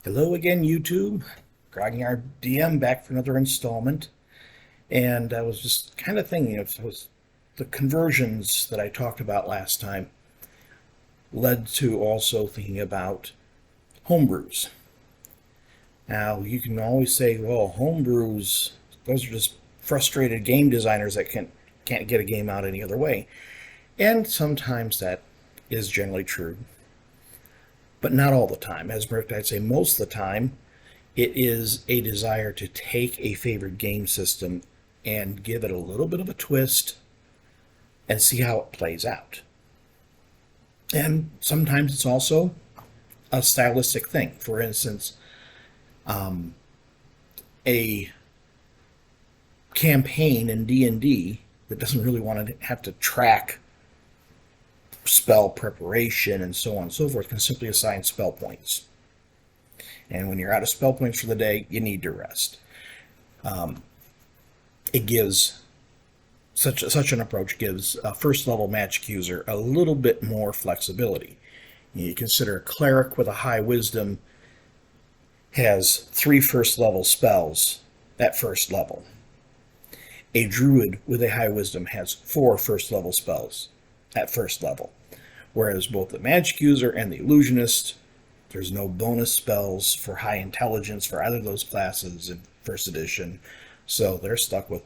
Hello again, YouTube. Grognard DM back for another installment. And I was just kind of thinking of the conversions that I talked about last time led to also thinking about homebrews. Now, you can always say, well, homebrews, those are just frustrated game designers that can't get a game out any other way. And sometimes that is generally true, but not all the time. As a matter of fact, I'd say most of the time, it is a desire to take a favorite game system and give it a little bit of a twist and see how it plays out. And sometimes it's also a stylistic thing. For instance, a campaign in D&D that doesn't really want to have to track spell preparation and so on and so forth can simply assign spell points. And when you're out of spell points for the day, you need to rest. It gives such an approach gives a first level magic user a little bit more flexibility. You consider a cleric with a high wisdom has 3 first level spells at first level. A druid with a high wisdom has 4 first level spells at first level. Whereas both the magic user and the illusionist, there's no bonus spells for high intelligence for either of those classes in first edition. So they're stuck with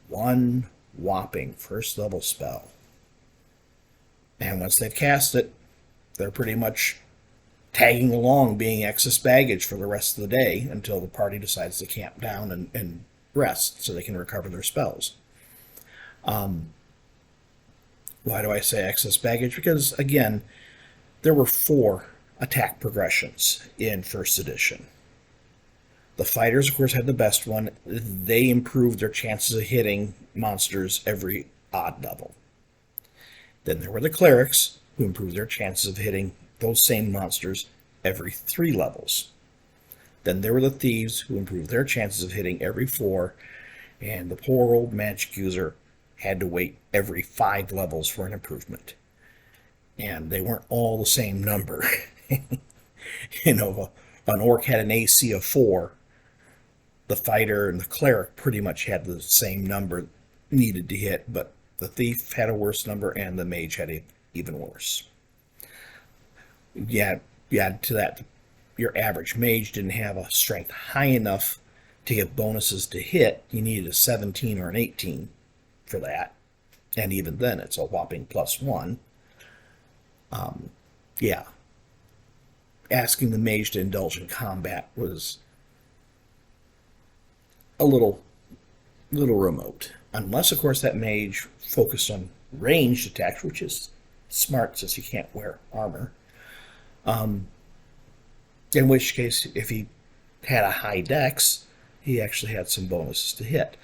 one whopping first level spell. And once they've cast it, they're pretty much tagging along being excess baggage for the rest of the day until the party decides to camp down and rest so they can recover their spells. Why do I say excess baggage? Because, again, there were 4 attack progressions in first edition. The fighters, of course, had the best one. They improved their chances of hitting monsters every odd level. Then there were the clerics, who improved their chances of hitting those same monsters every 3 levels. Then there were the thieves, who improved their chances of hitting every 4. And the poor old magic user had to wait every 5 levels for an improvement. And they weren't all the same number. An orc had an AC of 4. The fighter and the cleric pretty much had the same number needed to hit, but the thief had a worse number and the mage had even worse. You add to that, your average mage didn't have a strength high enough to get bonuses to hit. You needed a 17 or an 18 for that. And even then, it's a whopping +1. Asking the mage to indulge in combat was a little remote. Unless, of course, that mage focused on ranged attacks, which is smart since you can't wear armor. In which case, if he had a high dex, he actually had some bonuses to hit.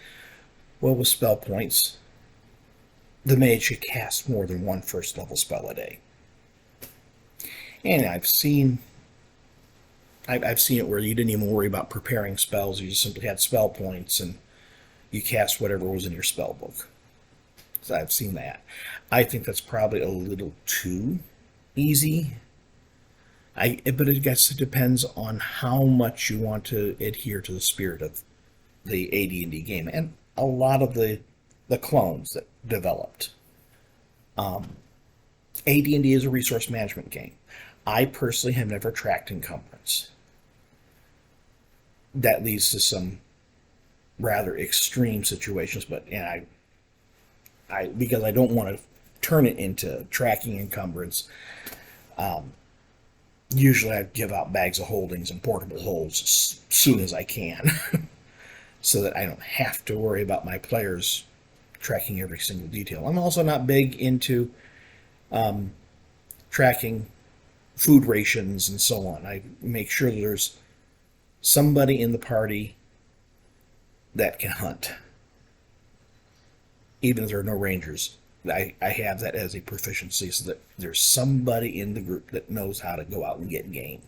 Well, with spell points, the mage could cast more than 1 first level spell a day. And I've seen it where you didn't even worry about preparing spells. You just simply had spell points and you cast whatever was in your spell book. So I've seen that. I think that's probably a little too easy. But I guess it depends on how much you want to adhere to the spirit of the AD&D game and a lot of the clones that developed. AD&D is a resource management game. I personally have never tracked encumbrance. That leads to some rather extreme situations, but because I don't want to turn it into tracking encumbrance, usually I give out bags of holdings and portable holds as soon as I can so that I don't have to worry about my players tracking every single detail. I'm also not big into tracking food rations and so on. I make sure there's somebody in the party that can hunt. Even if there are no rangers, I have that as a proficiency so that there's somebody in the group that knows how to go out and get game.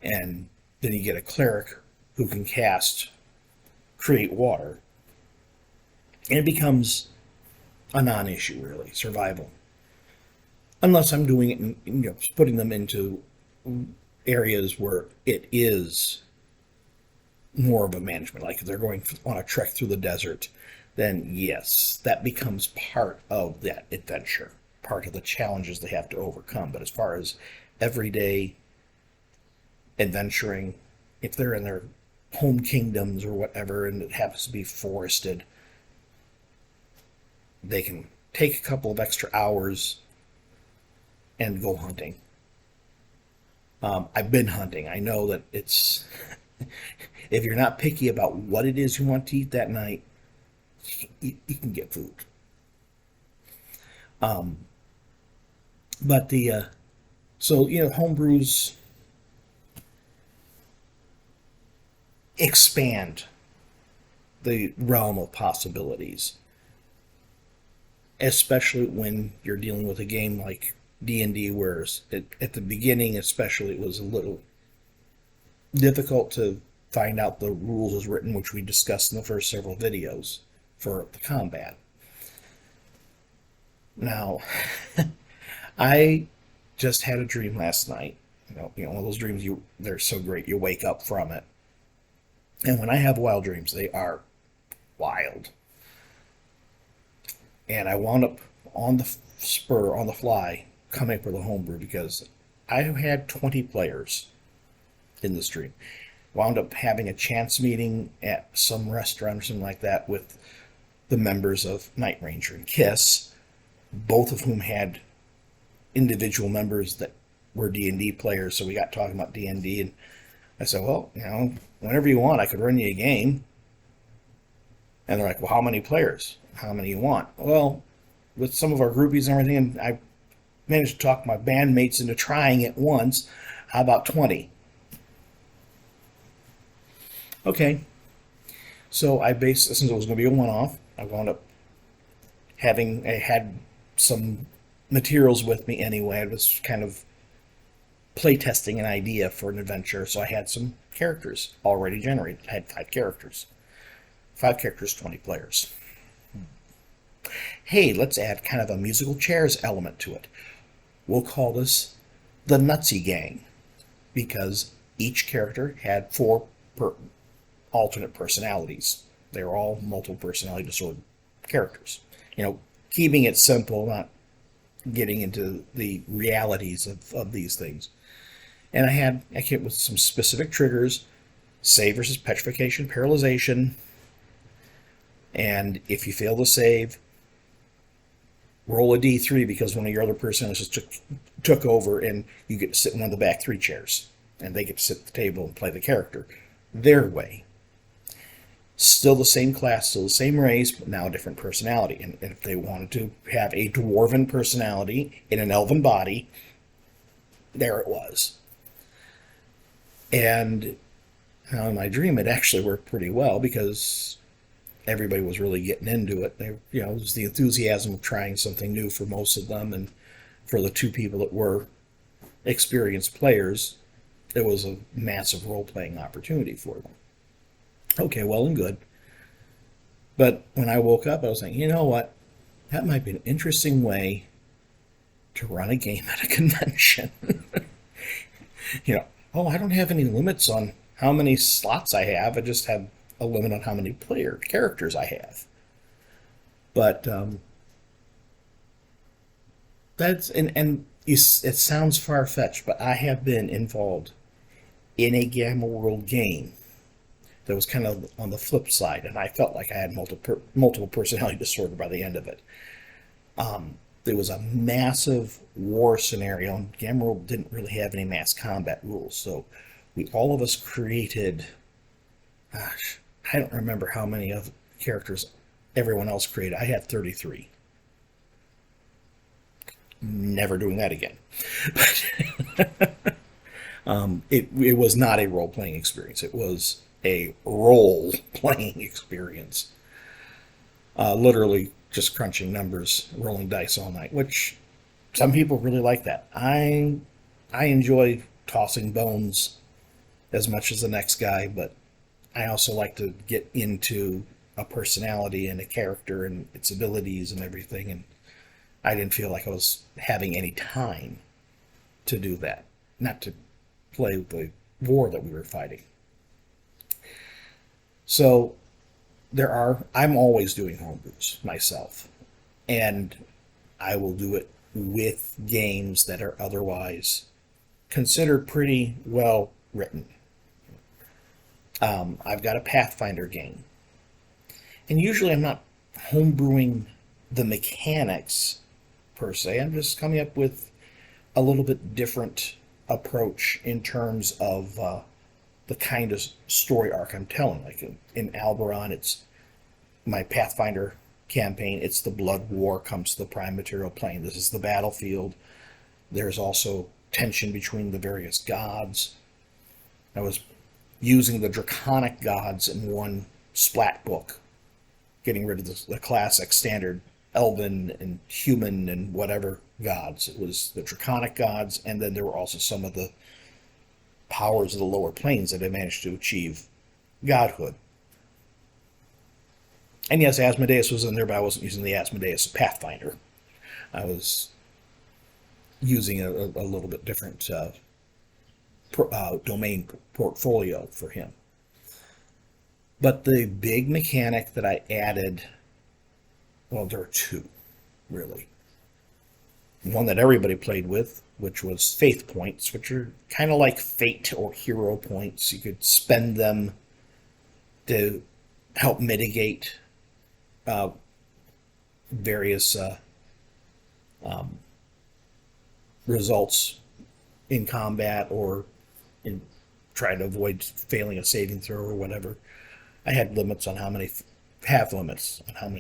And then you get a cleric who can cast Create Water. And it becomes a non-issue, really, survival. Unless I'm doing it and putting them into areas where it is more of a management, like if they're going on a trek through the desert, then yes, that becomes part of that adventure, part of the challenges they have to overcome. But as far as everyday adventuring, if they're in their home kingdoms or whatever and it happens to be forested, they can take a couple of extra hours and go hunting. I've been hunting. I know that it's, if you're not picky about what it is you want to eat that night, you can get food. But so, homebrews expand the realm of possibilities, especially when you're dealing with a game like D&D, where at the beginning especially it was a little difficult to find out the rules as written, which we discussed in the first several videos for the combat. Now, I just had a dream last night. One of those dreams they're so great you wake up from it. And when I have wild dreams, they are wild. And I wound up on the spur, on the fly, coming up with a homebrew because I had 20 players in the stream. Wound up having a chance meeting at some restaurant or something like that with the members of Night Ranger and Kiss, both of whom had individual members that were D&D players. So we got talking about D&D, and I said, well, whenever you want, I could run you a game. And they're like, well, how many players? How many you want? Well, with some of our groupies and everything, and I managed to talk my bandmates into trying it once. How about 20? Okay. So since it was going to be a one-off, I wound up I had some materials with me anyway. I was kind of playtesting an idea for an adventure, so I had some characters already generated. I had 5 characters. 5 characters, 20 players. Hey, let's add kind of a musical chairs element to it. We'll call this the Nutsy Gang, because each character had 4 alternate personalities. They were all multiple personality disorder characters. Keeping it simple, not getting into the realities of these things. And I came with some specific triggers: save versus petrification, paralyzation, and if you fail to save, roll a d3 because one of your other personalities took over, and you get to sit in one of the back 3 chairs, and they get to sit at the table and play the character their way. Still the same class, still the same race, but now a different personality. And if they wanted to have a dwarven personality in an elven body, there it was. And in my dream, it actually worked pretty well because everybody was really getting into it. It was the enthusiasm of trying something new for most of them, and for the 2 people that were experienced players, it was a massive role-playing opportunity for them. Okay, well and good. But when I woke up, I was thinking, you know what? That might be an interesting way to run a game at a convention. I don't have any limits on how many slots I have. I just have a limit on how many characters I have. But it sounds far-fetched, but I have been involved in a Gamma World game that was kind of on the flip side, and I felt like I had multiple personality disorder by the end of it. There was a massive war scenario, and Gamma World didn't really have any mass combat rules, so all of us created, gosh, I don't remember how many of characters everyone else created. I had 33. Never doing that again. It was not a role-playing experience. It was a role-playing experience. Literally just crunching numbers, rolling dice all night, which some people really like that. I enjoy tossing bones as much as the next guy, but I also like to get into a personality and a character and its abilities and everything, and I didn't feel like I was having any time to do that. Not to play the war that we were fighting. So I'm always doing homebrews myself, and I will do it with games that are otherwise considered pretty well written. I've got a Pathfinder game, and usually I'm not homebrewing the mechanics per se. I'm just coming up with a little bit different approach in terms of the kind of story arc I'm telling. Like in Alberon, it's my Pathfinder campaign. It's the blood war comes to the prime material plane. This is the battlefield. There's also tension between the various gods. I was using the draconic gods in one splat book, getting rid of the classic standard elven and human and whatever gods. It was the draconic gods, and then there were also some of the powers of the lower planes that had managed to achieve godhood. And yes, Asmodeus was in there, but I wasn't using the Asmodeus Pathfinder. I was using a little bit different domain portfolio for him. But the big mechanic that I added, well, there are two, really. One that everybody played with, which was faith points, which are kind of like fate or hero points. You could spend them to help mitigate various results in combat, or in trying to avoid failing a saving throw or whatever. I had limits on how many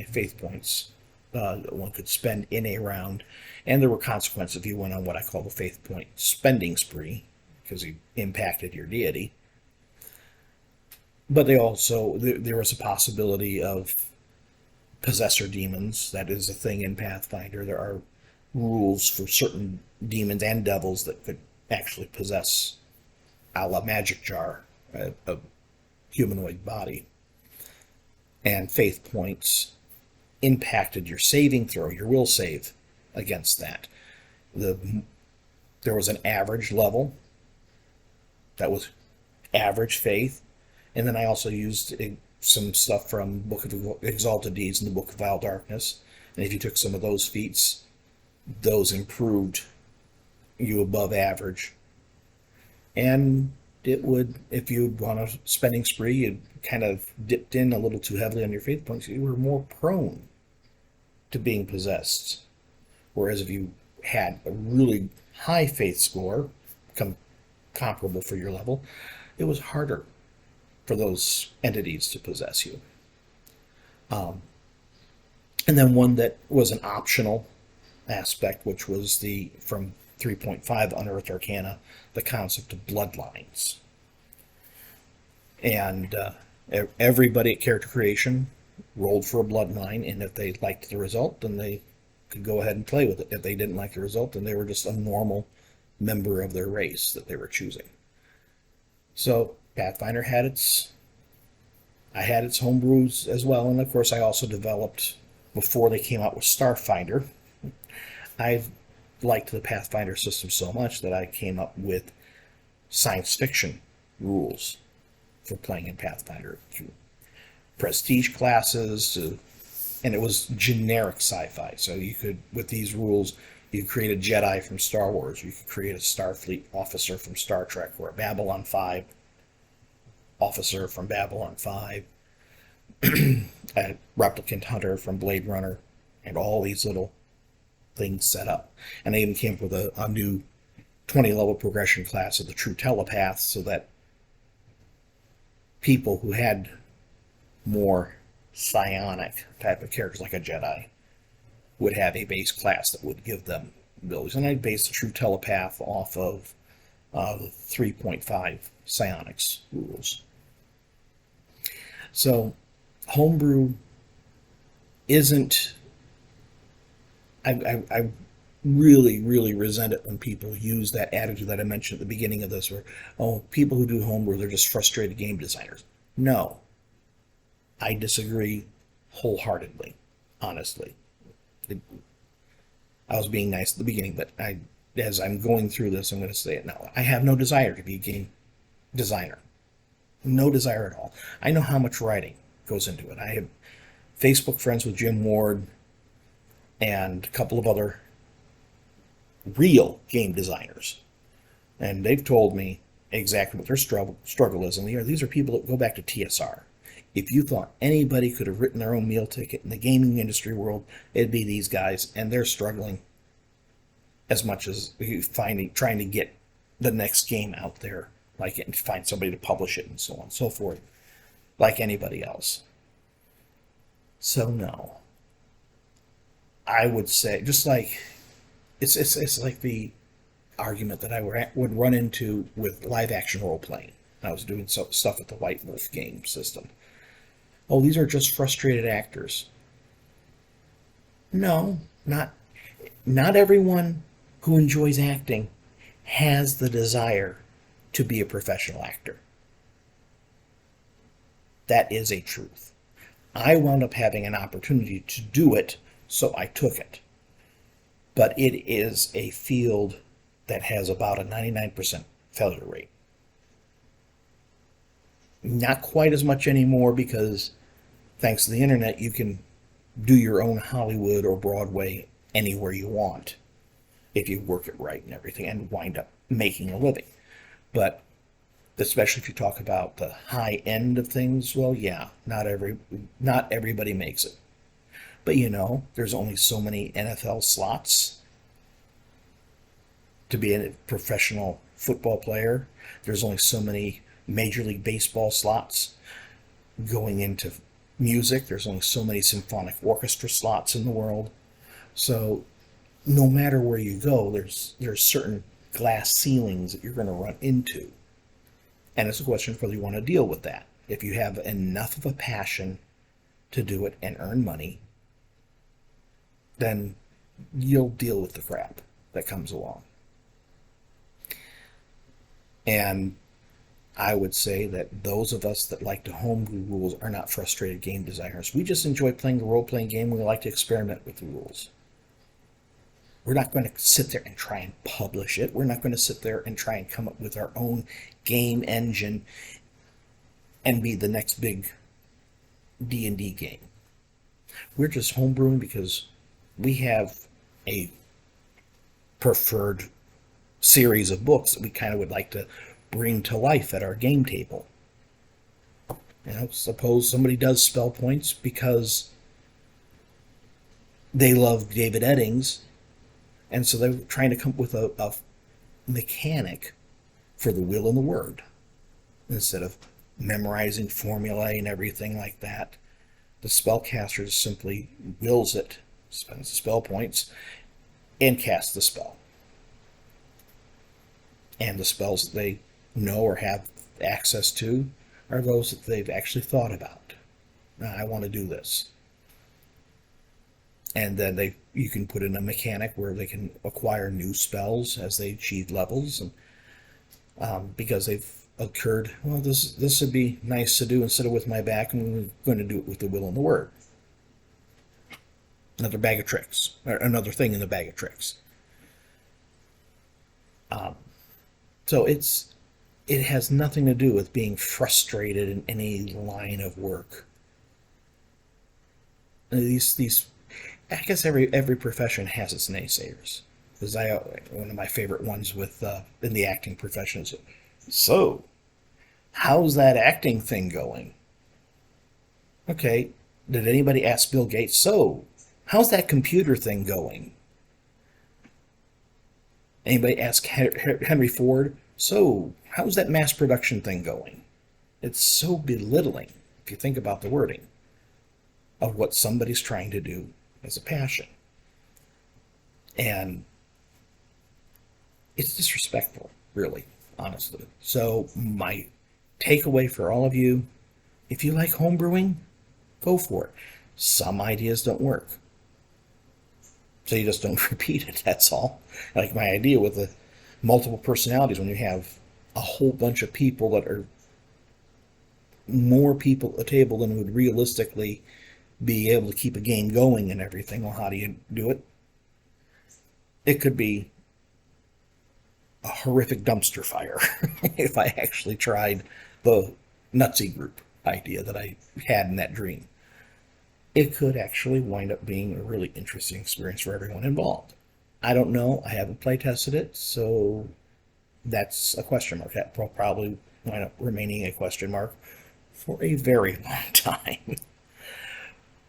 faith points one could spend in a round, and there were consequences if you went on what I call the faith point spending spree, because you impacted your deity. But there was a possibility of possessor demons. That is a thing in Pathfinder. There are rules for certain demons and devils that could actually possess, a la Magic Jar, a humanoid body. And faith points impacted your saving throw, your will save against that. There was an average level that was average faith, and then I also used some stuff from Book of Exalted Deeds and the Book of Vile Darkness, and if you took some of those feats, those improved you above average. And it would, if you on a spending spree, you kind of dipped in a little too heavily on your faith points, you were more prone to being possessed. Whereas if you had a really high faith score, comparable for your level, it was harder for those entities to possess you. And then one that was an optional aspect, which was from 3.5 Unearthed Arcana, the concept of bloodlines. And everybody at character creation rolled for a bloodline, and if they liked the result, then they could go ahead and play with it. If they didn't like the result, then they were just a normal member of their race that they were choosing. So Pathfinder had its homebrews as well, and of course I also developed, before they came out with Starfinder, I've liked the Pathfinder system so much that I came up with science fiction rules for playing in Pathfinder, through prestige classes, and it was generic sci-fi. So you could, with these rules, you could create a Jedi from Star Wars, you could create a Starfleet officer from Star Trek, or a Babylon 5 officer from Babylon 5, a replicant hunter from Blade Runner, and all these little things set up. And I even came up with a new 20-level progression class of the True Telepath, so that people who had more psionic type of characters, like a Jedi, would have a base class that would give them abilities. And I based the True Telepath off of the 3.5 psionics rules. So homebrew isn't... I really, really resent it when people use that attitude that I mentioned at the beginning of this, where, oh, people who do homebrew, they're just frustrated game designers. No. I disagree wholeheartedly, honestly. I was being nice at the beginning, but as I'm going through this, I'm going to say it now. I have no desire to be a game designer. No desire at all. I know how much writing goes into it. I have Facebook friends with Jim Ward and a couple of other real game designers. And they've told me exactly what their struggle is. And these are people that go back to TSR. If you thought anybody could have written their own meal ticket in the gaming industry world, it'd be these guys. And they're struggling as much as trying to get the next game out there, like and find somebody to publish it and so on and so forth, like anybody else. So no, I would say just like it's like the argument that I would run into with live action role playing. I was doing stuff with the White Wolf game system. Oh, these are just frustrated actors. No, not everyone who enjoys acting has the desire to be a professional actor. That is a truth. I wound up having an opportunity to do it, so I took it. But it is a field that has about a 99% failure rate. Not quite as much anymore because thanks to the internet, you can do your own Hollywood or Broadway anywhere you want if you work it right and everything and wind up making a living. But especially if you talk about the high end of things, well, yeah, not everybody makes it. But there's only so many NFL slots to be a professional football player. There's only so many Major League Baseball slots going into music. There's only so many symphonic orchestra slots in the world. So no matter where you go, there's certain glass ceilings that you're going to run into. And it's a question of whether you want to deal with that. If you have enough of a passion to do it and earn money, then you'll deal with the crap that comes along. And I would say that those of us that like to homebrew rules are not frustrated game designers. We just enjoy playing the role-playing game. We like to experiment with the rules. We're not going to sit there and try and publish it. We're not going to sit there and try and come up with our own game engine and be the next big D&D game. We're just homebrewing because we have a preferred series of books that we kind of would like to bring to life at our game table. Suppose somebody does spell points because they love David Eddings, and so they're trying to come up with a mechanic for the will and the word instead of memorizing formulae and everything like that. The spellcaster just simply wills it, spends the spell points, and casts the spell. And the spells that they know or have access to are those that they've actually thought about. Now, I want to do this. And then you can put in a mechanic where they can acquire new spells as they achieve levels, and because they've occurred, well, this would be nice to do instead of with my back, I'm going to do it with the will and the word. Another bag of tricks, or another thing in the bag of tricks. So it has nothing to do with being frustrated in any line of work. These I guess every profession has its naysayers. Because one of my favorite ones with in the acting profession is, so how's that acting thing going? Okay, did anybody ask Bill Gates, so how's that computer thing going? Anybody ask Henry Ford, so how's that mass production thing going? It's so belittling if you think about the wording of what somebody's trying to do as a passion. And it's disrespectful, really, honestly. So my takeaway for all of you, if you like homebrewing, go for it. Some ideas don't work. So you just don't repeat it, that's all. Like my idea with the multiple personalities, when you have a whole bunch of people that are more people at a table than would realistically be able to keep a game going and everything. Well, how do you do it? It could be a horrific dumpster fire if I actually tried the Nutsy group idea that I had in that dream. It could actually wind up being a really interesting experience for everyone involved. I don't know. I haven't play tested it, so that's a question mark. That will probably wind up remaining a question mark for a very long time.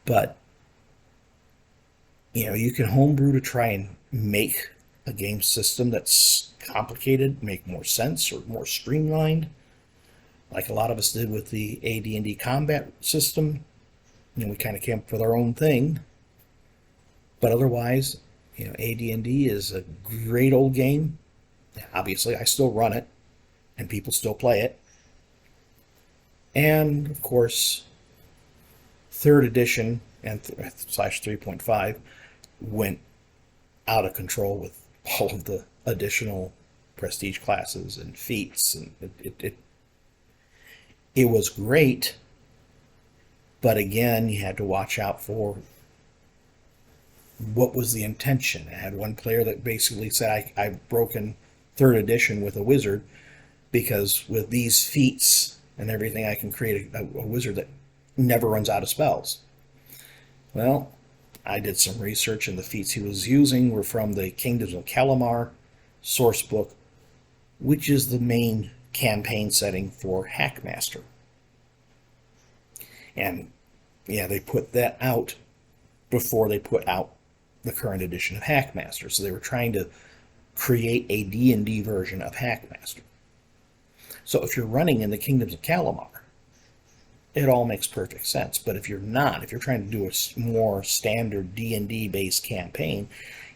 But you can homebrew to try and make a game system that's complicated, make more sense or more streamlined, like a lot of us did with the AD&D combat system. We kind of came up with our own thing. But otherwise, AD&D is a great old game. Obviously, I still run it, and people still play it. And, of course, 3rd edition and slash 3.5 went out of control with all of the additional prestige classes and feats, and it was great, but again, you had to watch out for what was the intention. I had one player that basically said, I've broken 3rd edition with a wizard because with these feats and everything, I can create a wizard that never runs out of spells. Well, I did some research, and the feats he was using were from the Kingdoms of Kalamar source book, which is the main campaign setting for Hackmaster. And yeah, they put that out before they put out the current edition of Hackmaster. So they were trying to create a D&D version of Hackmaster. So if you're running in the Kingdoms of Kalamar, it all makes perfect sense. But if you're not, if you're trying to do a more standard D&D based campaign,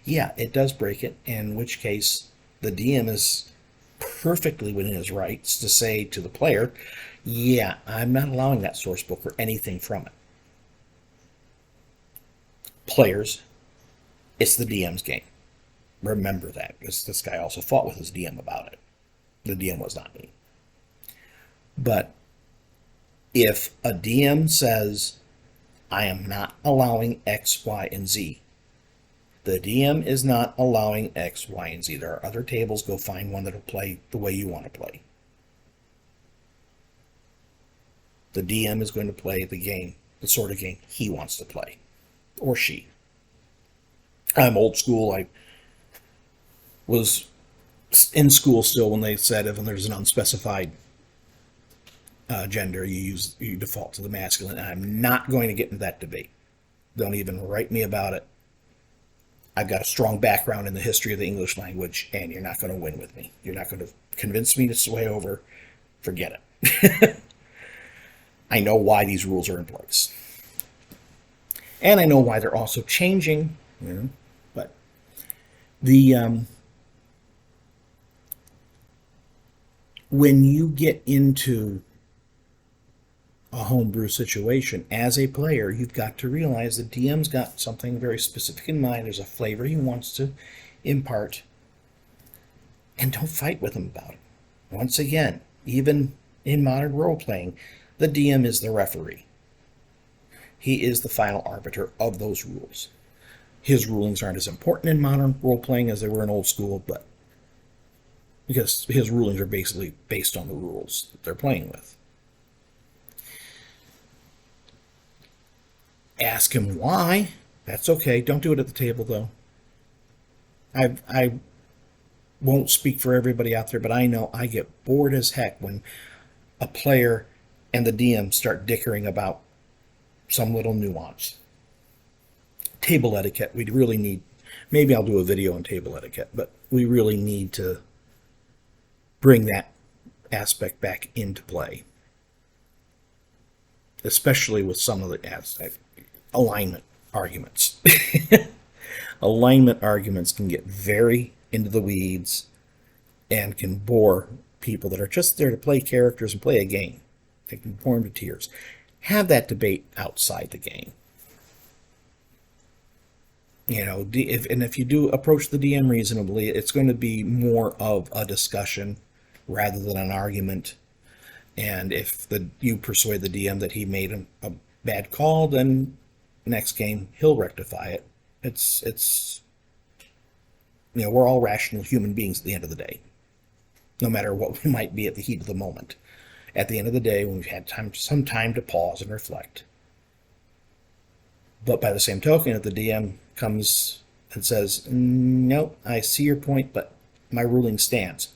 yeah, it does break it, in which case the DM is perfectly within his rights to say to the player, yeah, I'm not allowing that source book or anything from it. Players, it's the DM's game. Remember that, because this guy also fought with his DM about it. The DM was not me. But if a DM says, I am not allowing X, Y, and Z, the DM is not allowing X, Y, and Z. There are other tables. Go find one that'll play the way you want to play. The DM is going to play the game, the sort of game he wants to play, or she. I'm old school. I was in school still when they said if there's an unspecified gender, you default to the masculine. And I'm not going to get into that debate. Don't even write me about it. I've got a strong background in the history of the English language, and you're not going to win with me. You're not going to convince me to sway over. Forget it. I know why these rules are in place. And I know why they're also changing. But the when you get into a homebrew situation, as a player, you've got to realize the DM's got something very specific in mind. There's a flavor he wants to impart. And don't fight with him about it. Once again, even in modern role-playing, the DM is the referee. He is the final arbiter of those rules. His rulings aren't as important in modern role-playing as they were in old school, but because his rulings are basically based on the rules that they're playing with. Ask him why. That's okay. Don't do it at the table, though. I won't speak for everybody out there, but I know I get bored as heck when a player and the DM start dickering about some little nuance. Table etiquette, we really need, maybe I'll do a video on table etiquette, but we really need to bring that aspect back into play. Especially with some of the alignment arguments. Alignment arguments can get very into the weeds and can bore people that are just there to play characters and play a game. They can bore them to tears. Have that debate outside the game. If you do approach the DM reasonably, it's going to be more of a discussion rather than an argument. And if you persuade the DM that he made a bad call, then next game he'll rectify it. It's we're all rational human beings at the end of the day. no matter what we might be at the heat of the moment. At the end of the day, when we've had some time to pause and reflect. But by the same token, if the DM comes and says, nope, I see your point, but my ruling stands,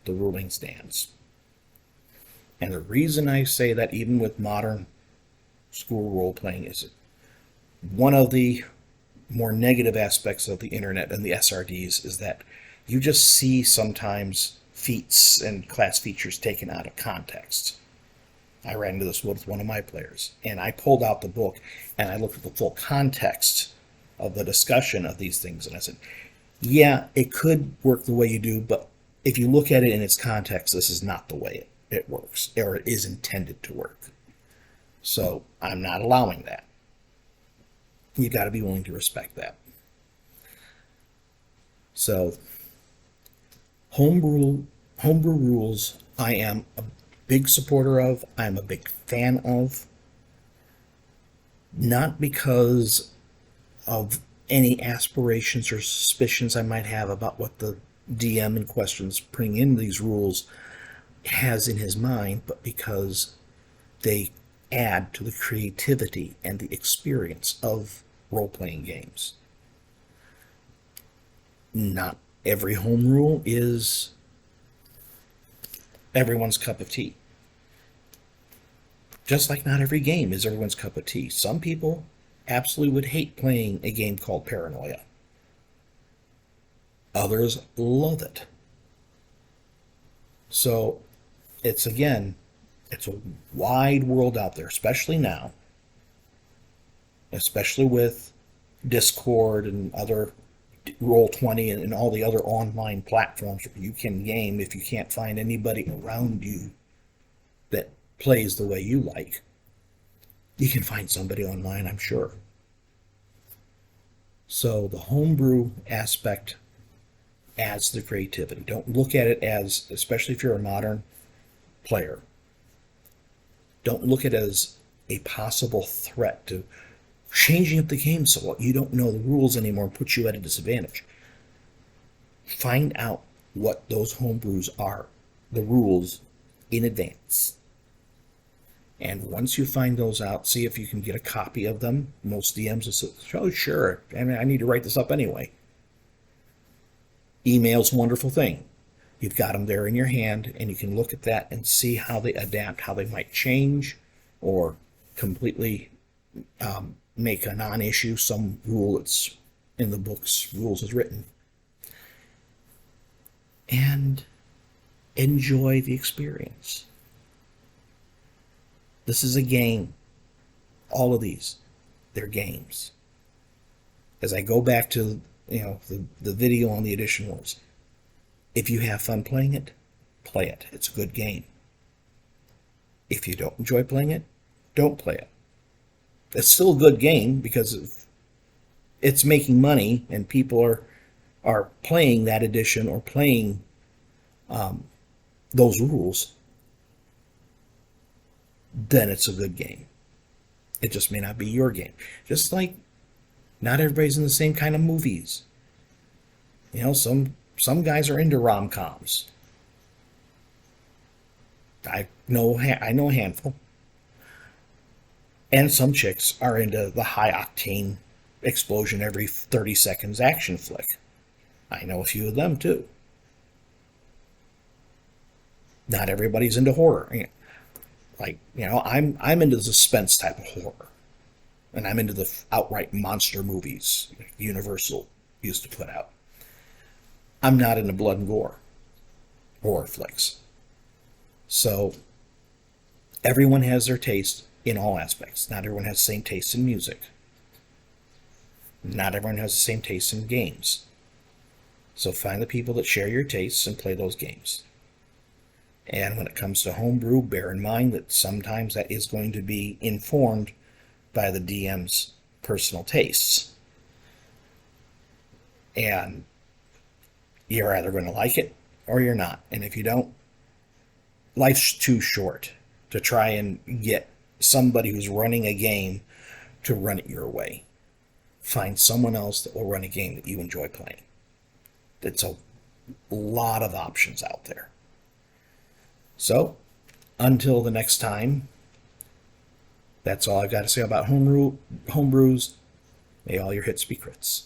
the ruling stands. And the reason I say that, even with modern school role playing, is one of the more negative aspects of the internet and the SRDs is that you just see sometimes feats and class features taken out of context. I ran into this with one of my players, and I pulled out the book and I looked at the full context of the discussion of these things, and I said, yeah, it could work the way you do, but if you look at it in its context, this is not the way it works, or it is intended to work. So I'm not allowing that. You got to be willing to respect that. So homebrew rules, I am a big supporter of. I'm a big fan of. Not because of any aspirations or suspicions I might have about what the DM in questions putting in these rules has in his mind, but because they add to the creativity and the experience of role-playing games. Not every home rule is everyone's cup of tea. Just like not every game is everyone's cup of tea. Some people absolutely would hate playing a game called Paranoia. Others love it. So it's a wide world out there, especially now, especially with Discord and other Roll20 and all the other online platforms where you can game. If you can't find anybody around you that plays the way you like, you can find somebody online, I'm sure. So the homebrew aspect adds to the creativity. Don't look at it as, especially if you're a modern player, don't look at it as a possible threat to changing up the game so you don't know the rules anymore and put you at a disadvantage. Find out what those homebrews are, the rules, in advance. And once you find those out, see if you can get a copy of them. Most DMs will say, oh, sure, I mean, I need to write this up anyway. Email's a wonderful thing. You've got them there in your hand, and you can look at that and see how they adapt, how they might change, or completely make a non-issue some rule that's in the book's rules is written. And enjoy the experience. This is a game. All of these, they're games. As I go back to the video on the Edition Wars, if you have fun playing it, play it. It's a good game. If you don't enjoy playing it, don't play it. It's still a good game because it's making money and people are playing that edition or playing those rules. Then it's a good game. It just may not be your game. Just like not everybody's in the same kind of movies. Some guys are into rom-coms. I know a handful. And some chicks are into the high-octane explosion every 30 seconds action flick. I know a few of them too. Not everybody's into horror. I'm into the suspense type of horror. And I'm into the outright monster movies Universal used to put out. I'm not into blood and gore horror flicks. So everyone has their taste in all aspects. Not everyone has the same taste in music. Not everyone has the same taste in games. So find the people that share your tastes and play those games. And when it comes to homebrew, bear in mind that sometimes that is going to be informed by the DM's personal tastes. And you're either going to like it or you're not. And if you don't, life's too short to try and get somebody who's running a game to run it your way. Find someone else that will run a game that you enjoy playing. It's a a lot of options out there. So, until the next time, that's all I've got to say about homebrews. May all your hits be crits.